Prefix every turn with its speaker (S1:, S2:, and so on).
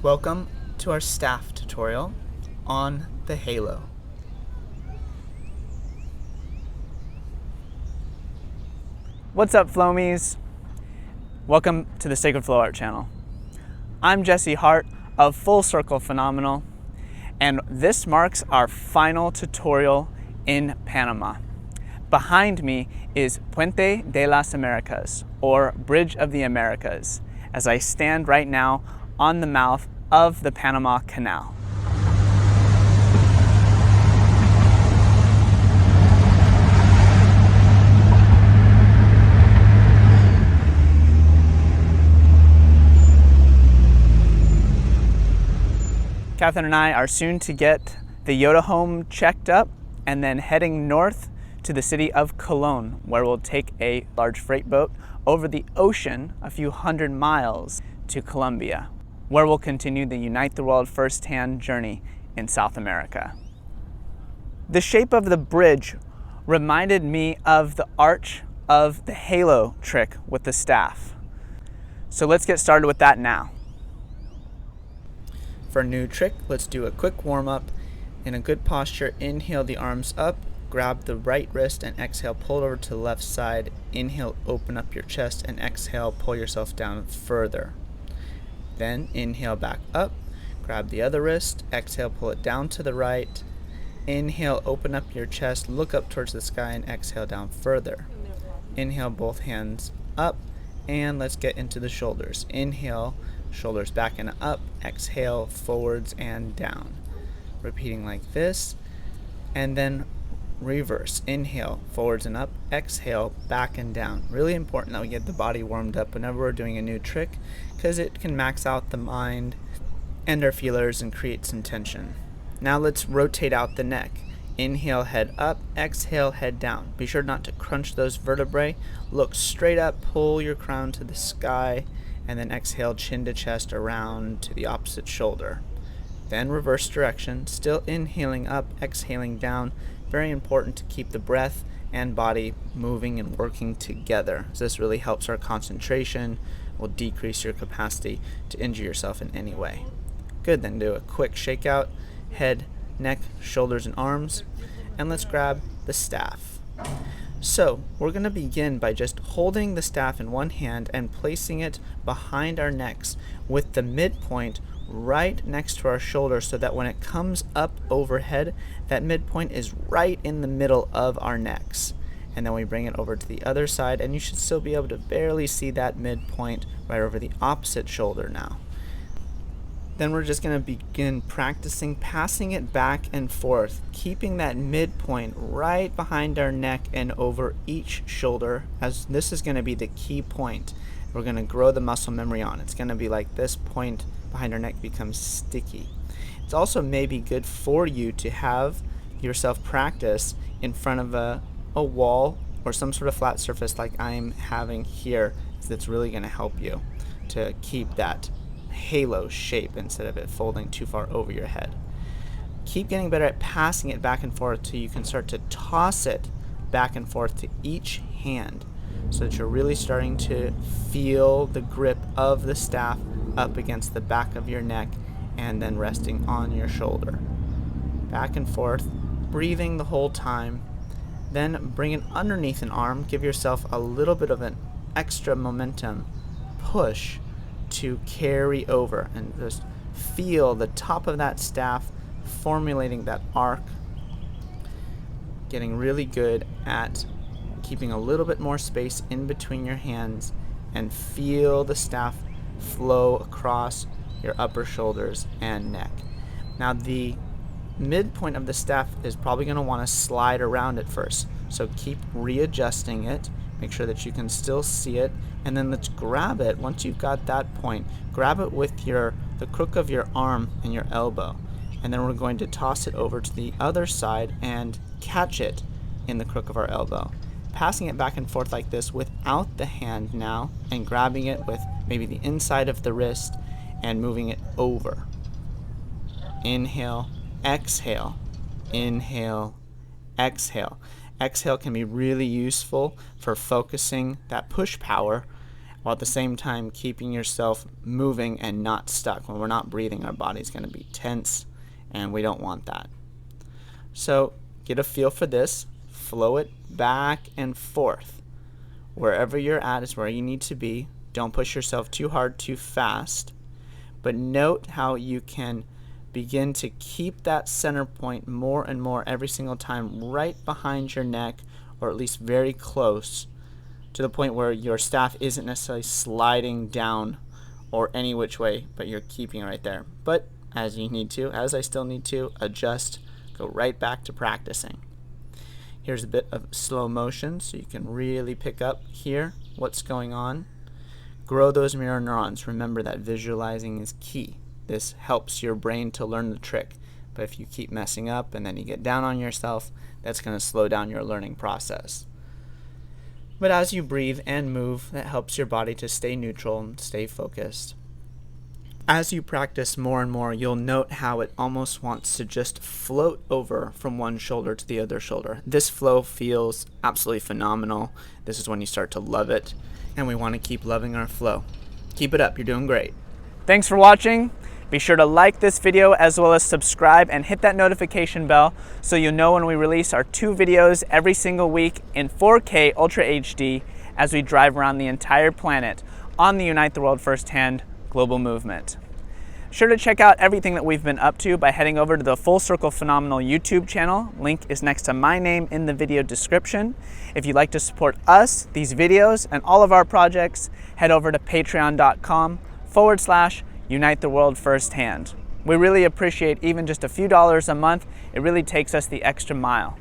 S1: Welcome to our staff tutorial on the halo. What's up, Flomies? Welcome to the Sacred Flow Art channel. I'm Jesse Hart of Full Circle Phenomenal, and this marks our final tutorial in Panama. Behind me is Puente de las Americas, or Bridge of the Americas, as I stand right now on the mouth of the Panama Canal. Catherine and I are soon to get the Yoda home checked up and then heading north to the city of Colón, where we'll take a large freight boat over the ocean a few hundred miles to Colombia, where we'll continue the Unite the World First-Hand journey in South America. The shape of the bridge reminded me of the arch of the halo trick with the staff. So let's get started with that now. For a new trick, let's do a quick warm-up. In a good posture, inhale the arms up, grab the right wrist and exhale, pull it over to the left side. Inhale, open up your chest, and exhale, pull yourself down further. Then inhale back up, grab the other wrist, exhale, pull it down to the right. Inhale, open up your chest, look up towards the sky, and exhale down further. Inhale, both hands up, and let's get into the shoulders. Inhale, shoulders back and up, exhale, forwards and down. Repeating like this, and then reverse. Inhale, forwards and up, exhale, back and down. Really important that we get the body warmed up whenever we're doing a new trick, because it can max out the mind and our feelers and create some tension. Now let's rotate out the neck. Inhale, head up, exhale, head down. Be sure not to crunch those vertebrae. Look straight up, pull your crown to the sky, and then exhale, chin to chest, around to the opposite shoulder. Then reverse direction, still inhaling up, exhaling down. Very important to keep the breath and body moving and working together. So this really helps our concentration, will decrease your capacity to injure yourself in any way. Good, then do a quick shakeout, head, neck, shoulders, and arms. And let's grab the staff. So we're going to begin by just holding the staff in one hand and placing it behind our necks with the midpoint right next to our shoulder, so that when it comes up overhead, that midpoint is right in the middle of our necks. And then we bring it over to the other side, and you should still be able to barely see that midpoint right over the opposite shoulder now. Then we're just going to begin practicing passing it back and forth, keeping that midpoint right behind our neck and over each shoulder, as this is going to be the key point we're going to grow the muscle memory on. It's going to be like this point behind our neck becomes sticky. It's also maybe good for you to have yourself practice in front of a wall or some sort of flat surface like I'm having here. That's really going to help you to keep that halo shape instead of it folding too far over your head. Keep getting better at passing it back and forth till you can start to toss it back and forth to each hand, so that you're really starting to feel the grip of the staff up against the back of your neck and then resting on your shoulder. Back and forth, breathing the whole time. Then bring it underneath an arm. Give yourself a little bit of an extra momentum push to carry over, and just feel the top of that staff formulating that arc. Getting really good at keeping a little bit more space in between your hands, and feel the staff flow across your upper shoulders and neck. Now the midpoint of the staff is probably going to want to slide around at first, so keep readjusting it. Make sure that you can still see it, and then let's grab it. Once you've got that point, grab it with the crook of your arm and your elbow, and then we're going to toss it over to the other side and catch it in the crook of our elbow. Passing it back and forth like this without the hand now, and grabbing it with maybe the inside of the wrist and moving it over. Inhale, exhale, inhale, exhale. Exhale can be really useful for focusing that push power while at the same time keeping yourself moving and not stuck. When we're not breathing, our body's going to be tense, and we don't want that. So get a feel for this, flow it back and forth. Wherever you're at is where you need to be. Don't push yourself too hard, too fast, but note how you can begin to keep that center point more and more every single time right behind your neck, or at least very close, to the point where your staff isn't necessarily sliding down or any which way, but you're keeping it right there. But as you need to, as I still need to, adjust, go right back to practicing. Here's a bit of slow motion so you can really pick up here what's going on. Grow those mirror neurons. Remember that visualizing is key. This helps your brain to learn the trick. But if you keep messing up and then you get down on yourself, that's going to slow down your learning process. But as you breathe and move, that helps your body to stay neutral and stay focused. As you practice more and more, you'll note how it almost wants to just float over from one shoulder to the other shoulder. This flow feels absolutely phenomenal. This is when you start to love it, and we want to keep loving our flow. Keep it up, you're doing great.
S2: Thanks for watching. Be sure to like this video as well as subscribe and hit that notification bell so you'll know when we release our 2 videos every single week in 4K Ultra HD as we drive around the entire planet on the Unite the World Firsthand global movement. Sure to check out everything that we've been up to by heading over to the Full Circle Phenomenal YouTube channel. Link is next to my name in the video description. If you'd like to support us, these videos, and all of our projects, head over to patreon.com/Unite the World Firsthand. We really appreciate even just a few dollars a month. It really takes us the extra mile.